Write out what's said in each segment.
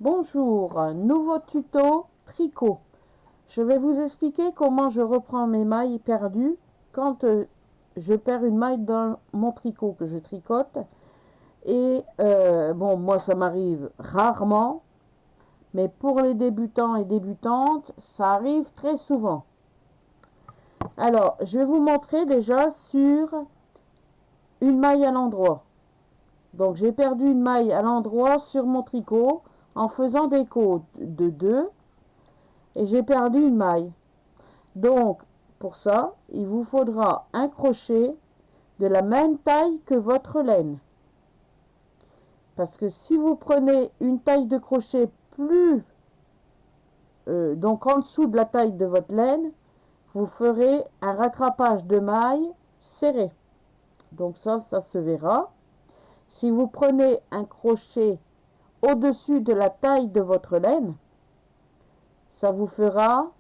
Bonjour, nouveau tuto tricot. Je vais vous expliquer comment je reprends mes mailles perdues quand je perds une maille dans mon tricot que je tricote. Et bon, moi ça m'arrive rarement, mais pour les débutants et débutantes, ça arrive très souvent. Alors, je vais vous montrer déjà sur une maille à l'endroit. Donc j'ai perdu une maille à l'endroit sur mon tricot en faisant des côtes de 2 et j'ai perdu une maille. Donc pour ça, il vous faudra un crochet de la même taille que votre laine. Parce que si vous prenez une taille de crochet plus donc en dessous de la taille de votre laine, vous ferez un rattrapage de mailles serré. Donc ça se verra. Si vous prenez un crochet au-dessus de la taille de votre laine, ça vous fera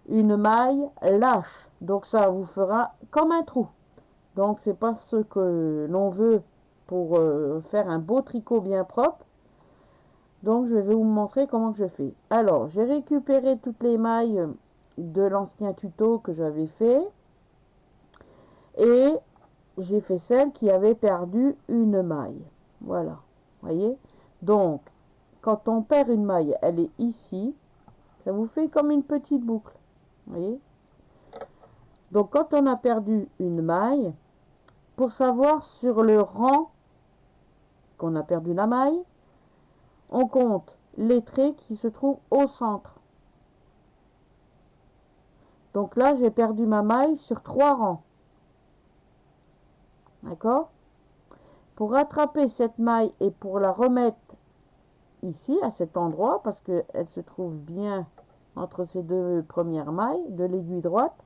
une maille lâche. Donc ça vous fera comme un trou. Donc c'est pas ce que l'on veut pour faire un beau tricot bien propre. Donc je vais vous montrer comment je fais. Alors j'ai récupéré toutes les mailles de l'ancien tuto que j'avais fait. Et j'ai fait celle qui avait perdu une maille. Voilà. Voyez. Donc quand on perd une maille, elle est ici. Ça vous fait comme une petite boucle. Voyez. Donc quand on a perdu une maille, pour savoir sur le rang qu'on a perdu la maille, on compte les traits qui se trouvent au centre. Donc là, j'ai perdu ma maille sur 3 rangs. D'accord? Pour rattraper cette maille et pour la remettre ici, à cet endroit, parce qu'elle se trouve bien entre ces deux premières mailles de l'aiguille droite,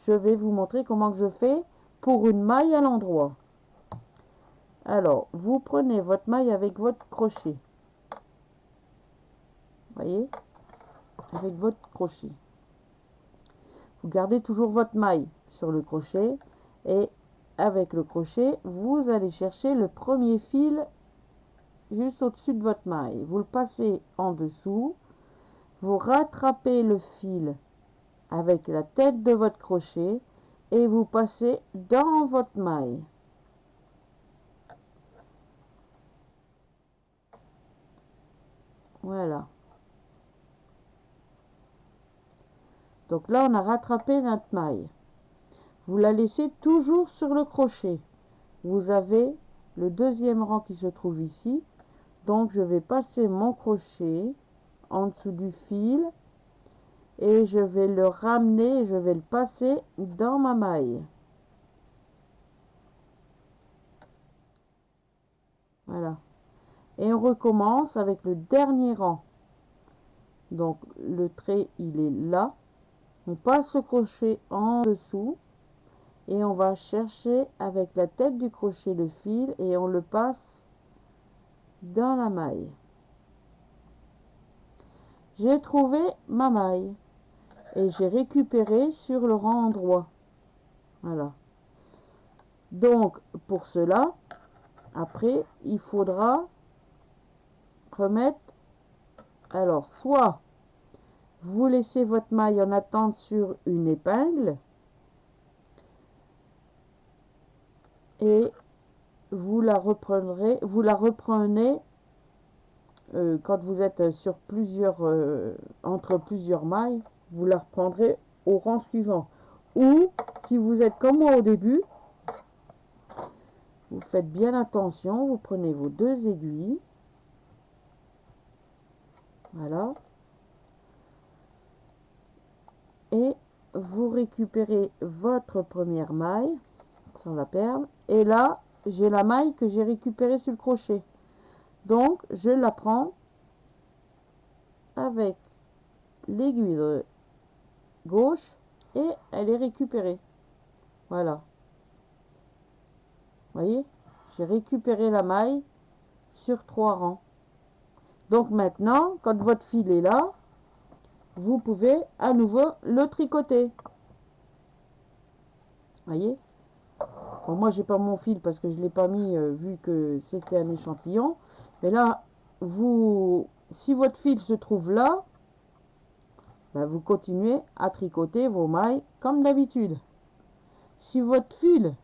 je vais vous montrer comment je fais pour une maille à l'endroit. Alors, vous prenez votre maille avec votre crochet. Voyez, avec votre crochet. Vous gardez toujours votre maille sur le crochet et avec le crochet, vous allez chercher le premier fil juste au-dessus de votre maille. Vous le passez en dessous, vous rattrapez le fil avec la tête de votre crochet et vous passez dans votre maille. Voilà. Donc là, on a rattrapé notre maille. Vous la laissez toujours sur le crochet. Vous avez le deuxième rang qui se trouve ici. Donc, je vais passer mon crochet en dessous du fil et je vais le ramener, je vais le passer dans ma maille. Voilà. Et on recommence avec le dernier rang. Donc, le trait, il est là. On passe le crochet en dessous et on va chercher avec la tête du crochet le fil et on le passe dans la maille. J'ai trouvé ma maille et j'ai récupéré sur le rang droit. Voilà. Donc pour cela, après il faudra remettre, alors soit vous laissez votre maille en attente sur une épingle et vous la reprenez quand vous êtes sur entre plusieurs mailles, vous la reprendrez au rang suivant. Ou si vous êtes comme moi au début, vous faites bien attention, vous prenez vos 2 aiguilles, voilà, et vous récupérez votre première maille sans la perdre. Et là, j'ai la maille que j'ai récupérée sur le crochet. Donc, je la prends avec l'aiguille gauche et elle est récupérée. Voilà. Voyez, j'ai récupéré la maille sur 3 rangs. Donc maintenant, quand votre fil est là, vous pouvez à nouveau le tricoter. Voyez. Bon, moi, j'ai pas mon fil parce que je l'ai pas mis vu que c'était un échantillon. Mais là, si votre fil se trouve là, ben vous continuez à tricoter vos mailles comme d'habitude. Si votre fil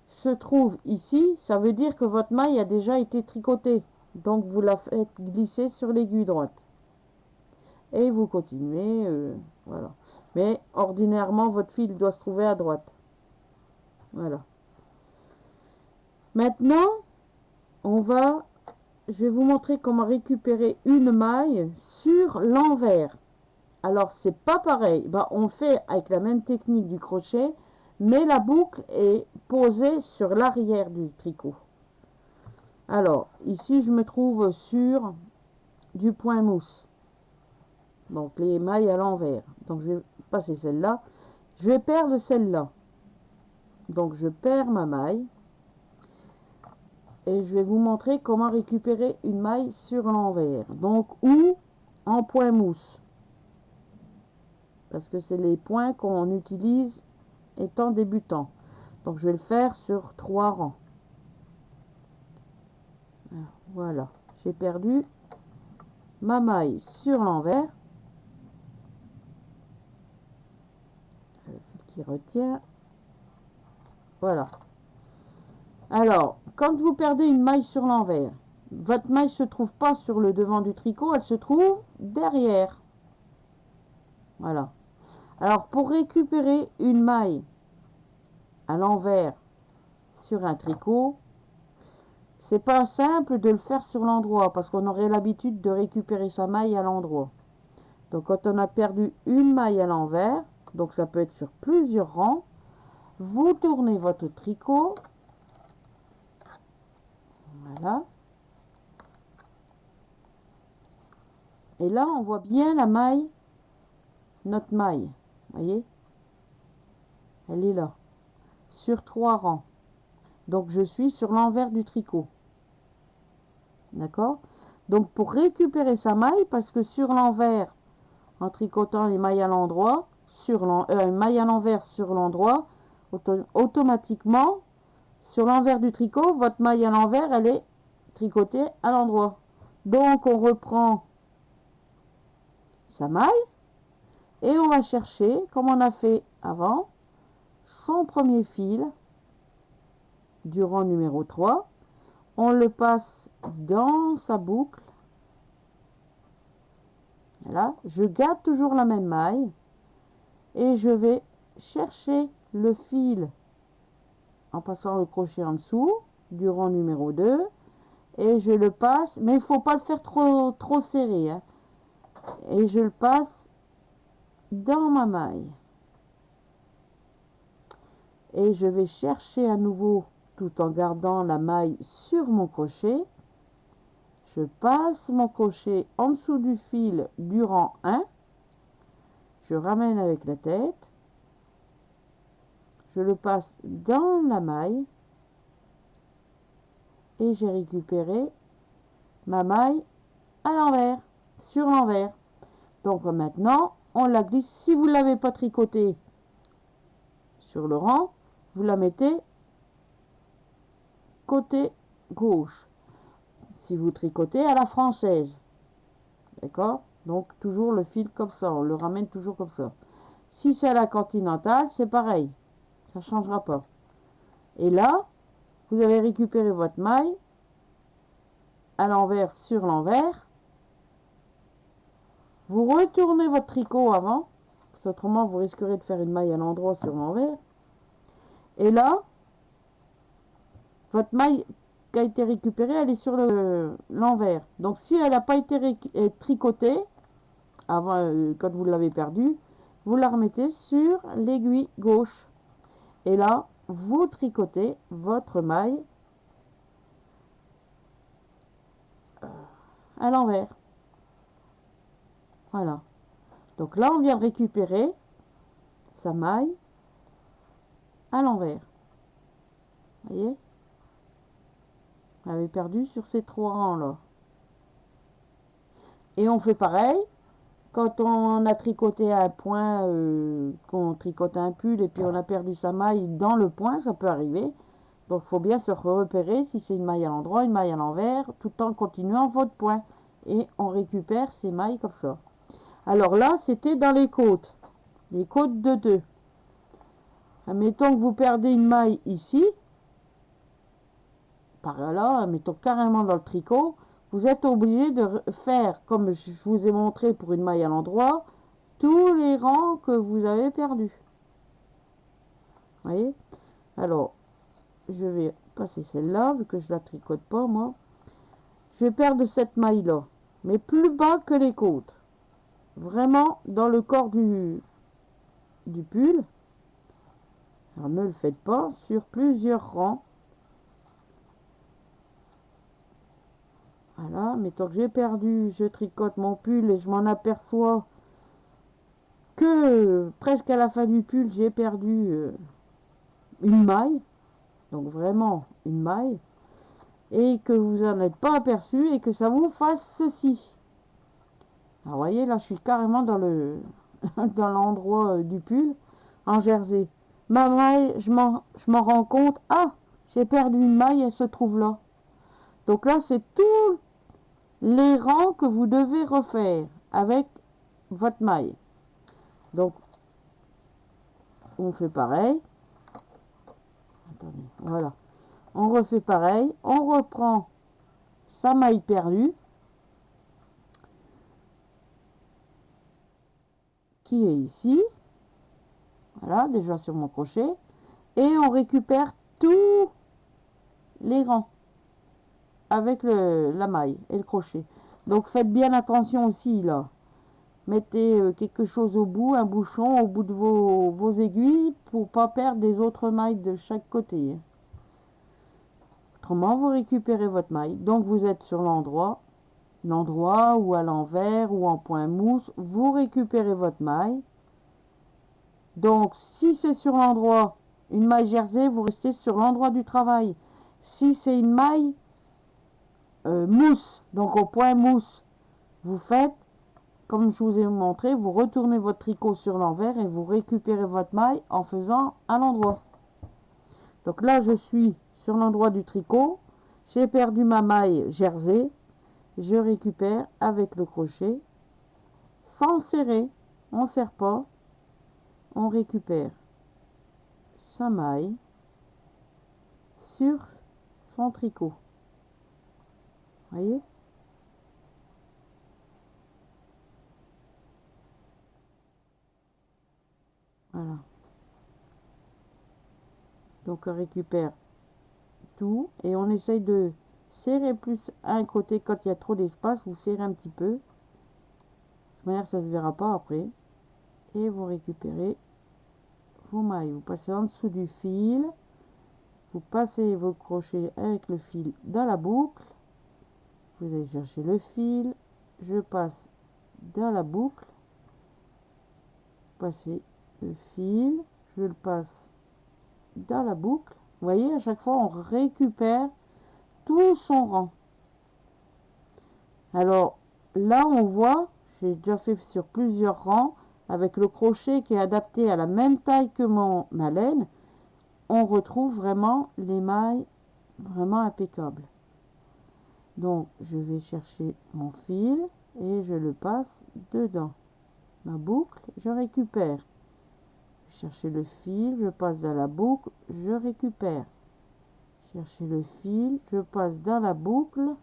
se trouve ici, ça veut dire que votre maille a déjà été tricotée. Donc vous la faites glisser sur l'aiguille droite. Et vous continuez, voilà. Mais ordinairement, votre fil doit se trouver à droite. Voilà. Maintenant, je vais vous montrer comment récupérer une maille sur l'envers. Alors, c'est pas pareil. Ben, on fait avec la même technique du crochet, mais la boucle est posée sur l'arrière du tricot. Alors, ici, je me trouve sur du point mousse. Donc, les mailles à l'envers. Donc, je vais passer celle-là. Je vais perdre celle-là. Donc, je perds ma maille. Et je vais vous montrer comment récupérer une maille sur l'envers. Donc, ou en point mousse. Parce que c'est les points qu'on utilise étant débutant. Donc, je vais le faire sur 3 rangs. Voilà. J'ai perdu ma maille sur l'envers. Le fil qui retient. Voilà. Alors, quand vous perdez une maille sur l'envers, votre maille ne se trouve pas sur le devant du tricot, elle se trouve derrière. Voilà. Alors, pour récupérer une maille à l'envers sur un tricot, c'est pas simple de le faire sur l'endroit parce qu'on aurait l'habitude de récupérer sa maille à l'endroit. Donc, quand on a perdu une maille à l'envers, donc ça peut être sur plusieurs rangs, vous tournez votre tricot. Voilà. Et là, on voit bien la maille, notre maille. Voyez? Elle est là. Sur 3 rangs. Donc, je suis sur l'envers du tricot. D'accord? Donc, pour récupérer sa maille, parce que sur l'envers, en tricotant les mailles à l'endroit, maille à l'envers sur l'endroit, automatiquement, sur l'envers du tricot, votre maille à l'envers, elle est tricotée à l'endroit. Donc, on reprend sa maille et on va chercher, comme on a fait avant, son premier fil du rang numéro 3. On le passe dans sa boucle. Voilà, je garde toujours la même maille et je vais chercher le fil en passant le crochet en dessous du rang numéro 2 et je le passe, mais il ne faut pas le faire trop serré, hein. Et je le passe dans ma maille et je vais chercher à nouveau tout en gardant la maille sur mon crochet. Je passe mon crochet en dessous du fil du rang 1. Je ramène avec la tête. Je le passe dans la maille. Et j'ai récupéré ma maille à l'envers, sur l'envers. Donc maintenant, on la glisse. Si vous ne l'avez pas tricotée sur le rang, vous la mettez côté gauche. Si vous tricotez à la française. D'accord? Donc toujours le fil comme ça, on le ramène toujours comme ça. Si c'est à la continentale, c'est pareil. Ça ne changera pas. Et là, vous avez récupéré votre maille à l'envers sur l'envers. Vous retournez votre tricot avant, parce qu'autrement vous risquerez de faire une maille à l'endroit sur l'envers. Et là, votre maille qui a été récupérée, elle est sur l'envers. Donc si elle n'a pas été tricotée, avant, quand vous l'avez perdue, vous la remettez sur l'aiguille gauche. Et là, vous tricotez votre maille à l'envers. Voilà. Donc là, on vient de récupérer sa maille à l'envers. Vous voyez? On l'avait perdu sur ces 3 rangs-là. Et on fait pareil. Quand on a tricoté un point, qu'on tricote un pull et puis on a perdu sa maille dans le point, ça peut arriver. Donc il faut bien se repérer si c'est une maille à l'endroit, une maille à l'envers, tout en continuant votre point. Et on récupère ces mailles comme ça. Alors là, c'était dans les côtes de 2. Admettons que vous perdez une maille ici, par là, mettons carrément dans le tricot, vous êtes obligé de faire, comme je vous ai montré pour une maille à l'endroit, tous les rangs que vous avez perdus. Vous voyez? Alors, je vais passer celle-là, vu que je la tricote pas, moi. Je vais perdre cette maille-là, mais plus bas que les côtes. Vraiment dans le corps du pull. Alors, ne le faites pas sur plusieurs rangs. Voilà, mettons que j'ai perdu, je tricote mon pull et je m'en aperçois que presque à la fin du pull, j'ai perdu une maille. Donc vraiment une maille. Et que vous n'en êtes pas aperçu et que ça vous fasse ceci. Alors, vous voyez, là, je suis carrément dans le dans l'endroit du pull en jersey. Ma maille, je m'en rends compte. Ah, j'ai perdu une maille, elle se trouve là. Donc là, c'est tous les rangs que vous devez refaire avec votre maille. Donc, on fait pareil. Attendez, voilà. On refait pareil. On reprend sa maille perdue, qui est ici. Voilà, déjà sur mon crochet. Et on récupère tous les rangs avec la maille et le crochet. Donc faites bien attention aussi là. Mettez quelque chose au bout, un bouchon au bout de vos aiguilles pour pas perdre des autres mailles de chaque côté. Autrement, vous récupérez votre maille. Donc vous êtes sur l'endroit ou à l'envers ou en point mousse. Vous récupérez votre maille. Donc si c'est sur l'endroit, une maille jersey, vous restez sur l'endroit du travail. Si c'est une maille mousse, donc au point mousse, vous faites, comme je vous ai montré, vous retournez votre tricot sur l'envers et vous récupérez votre maille en faisant à l'endroit. Donc là, je suis sur l'endroit du tricot. J'ai perdu ma maille jersey. Je récupère avec le crochet sans serrer. On ne serre pas. On récupère sa maille sur son tricot. Voyez? Voilà. Donc on récupère tout et on essaye de serrer plus à un côté quand il y a trop d'espace. Vous serrez un petit peu. De toute manière, ça ne se verra pas après. Et vous récupérez vos mailles. Vous passez en dessous du fil. Vous passez vos crochets avec le fil dans la boucle. Vous allez chercher le fil. Je passe dans la boucle. Passez le fil. Je le passe dans la boucle. Vous voyez, à chaque fois, on récupère tout son rang. Alors, là, on voit, j'ai déjà fait sur plusieurs rangs, avec le crochet qui est adapté à la même taille que ma laine, on retrouve vraiment les mailles vraiment impeccables. Donc, je vais chercher mon fil et je le passe dedans. Ma boucle, je récupère. Chercher le fil, je passe dans la boucle, je récupère. Chercher le fil, je passe dans la boucle,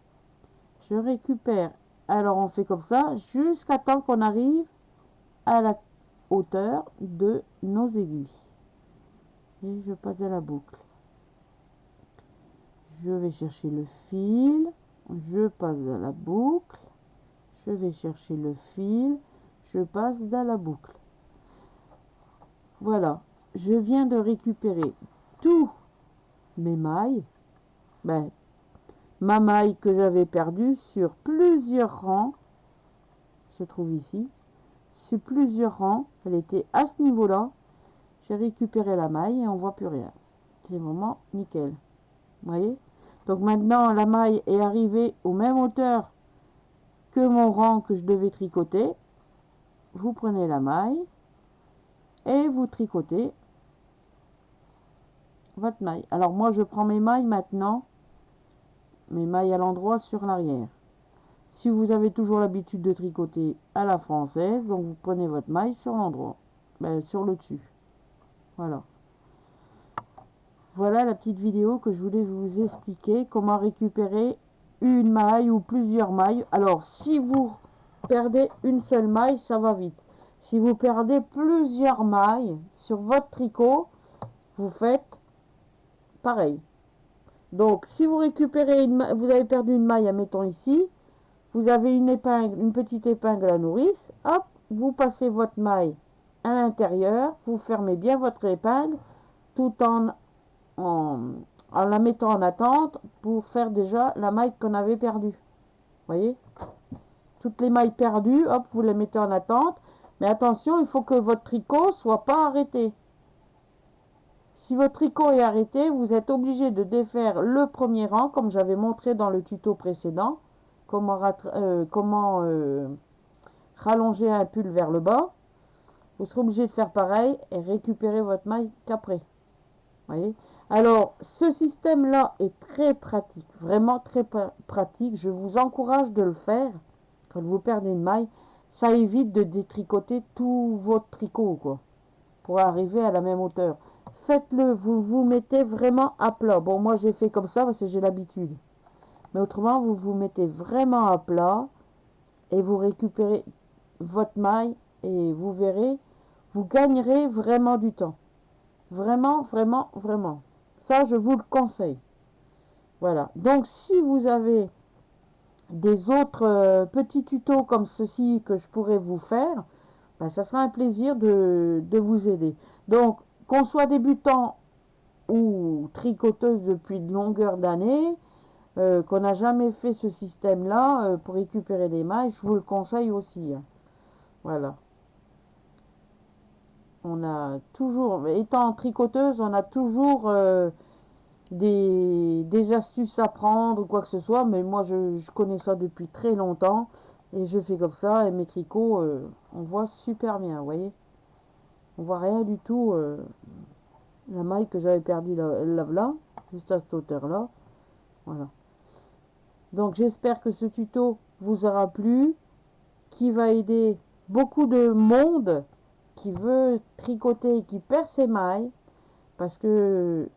je récupère. Alors on fait comme ça jusqu'à temps qu'on arrive à la hauteur de nos aiguilles. Et je passe dans la boucle. Je vais chercher le fil, je passe dans la boucle, je vais chercher le fil, je passe dans la boucle. Voilà, je viens de récupérer tous mes mailles, ma maille que j'avais perdue sur plusieurs rangs, se trouve ici, sur plusieurs rangs, elle était à ce niveau-là, j'ai récupéré la maille et on voit plus rien. C'est vraiment nickel, vous voyez. Donc maintenant la maille est arrivée aux mêmes hauteurs que mon rang que je devais tricoter. Vous prenez la maille et vous tricotez votre maille. Alors moi je prends mes mailles maintenant, mes mailles à l'endroit sur l'arrière. Si vous avez toujours l'habitude de tricoter à la française, donc vous prenez votre maille sur l'endroit, sur le dessus. Voilà. Voilà la petite vidéo que je voulais vous expliquer comment récupérer une maille ou plusieurs mailles. Alors si vous perdez une seule maille, ça va vite. Si vous perdez plusieurs mailles sur votre tricot, vous faites pareil. Donc si vous récupérez vous avez perdu une maille, admettons ici, vous avez une épingle, une petite épingle à nourrice, hop, vous passez votre maille à l'intérieur, vous fermez bien votre épingle tout en la mettant en attente pour faire déjà la maille qu'on avait perdue. Voyez, toutes les mailles perdues, hop, vous les mettez en attente. Mais attention, il faut que votre tricot soit pas arrêté. Si votre tricot est arrêté, vous êtes obligé de défaire le premier rang, comme j'avais montré dans le tuto précédent. Comment rallonger un pull vers le bas. Vous serez obligé de faire pareil et récupérer votre maille qu'après. Voyez. Alors, ce système-là est très pratique, vraiment très pratique. Je vous encourage de le faire quand vous perdez une maille. Ça évite de détricoter tout votre tricot, quoi, pour arriver à la même hauteur. Faites-le, vous vous mettez vraiment à plat. Bon, moi j'ai fait comme ça parce que j'ai l'habitude. Mais autrement, vous vous mettez vraiment à plat et vous récupérez votre maille et vous verrez, vous gagnerez vraiment du temps. Vraiment, vraiment, vraiment. Ça, je vous le conseille. Voilà. Donc, si vous avez des autres petits tutos comme ceci que je pourrais vous faire, ça sera un plaisir de vous aider. Donc, qu'on soit débutant ou tricoteuse depuis de longueurs d'années, qu'on n'a jamais fait ce système-là pour récupérer des mailles, je vous le conseille aussi. Hein. Voilà. On a toujours, étant tricoteuse, on a toujours des astuces à prendre ou quoi que ce soit, mais moi je connais ça depuis très longtemps et je fais comme ça et mes tricots, on voit super bien, vous voyez. On voit rien du tout. La maille que j'avais perdue là, juste à cette hauteur-là. Voilà. Donc j'espère que ce tuto vous aura plu, qui va aider beaucoup de monde qui veut tricoter et qui perd ses mailles, parce que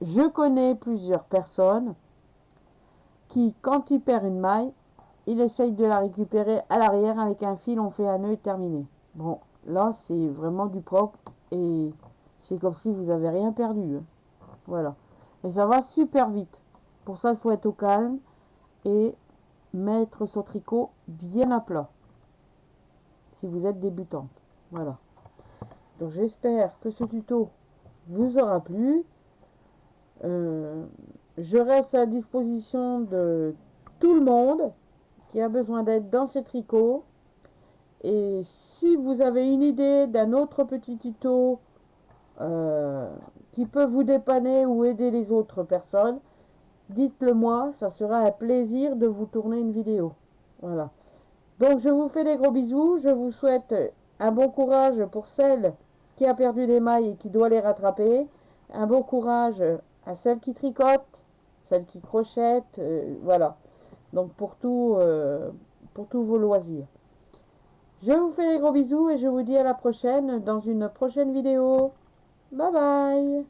je connais plusieurs personnes qui, quand ils perdent une maille, ils essayent de la récupérer à l'arrière avec un fil, on fait un nœud et terminé. Bon, là c'est vraiment du propre et c'est comme si vous avez rien perdu. Hein. Voilà. Et ça va super vite. Pour ça, il faut être au calme et mettre son tricot bien à plat. Si vous êtes débutante. Voilà. Donc j'espère que ce tuto vous aura plu. Je reste à disposition de tout le monde qui a besoin d'aide dans ces tricots. Et si vous avez une idée d'un autre petit tuto qui peut vous dépanner ou aider les autres personnes, dites-le moi, ça sera un plaisir de vous tourner une vidéo. Voilà. Donc je vous fais des gros bisous, je vous souhaite un bon courage pour celle qui a perdu des mailles et qui doit les rattraper. Un bon courage à celle qui tricote, celle qui crochette, voilà. Donc pour tous vos loisirs. Je vous fais des gros bisous et je vous dis à la prochaine dans une prochaine vidéo. Bye bye.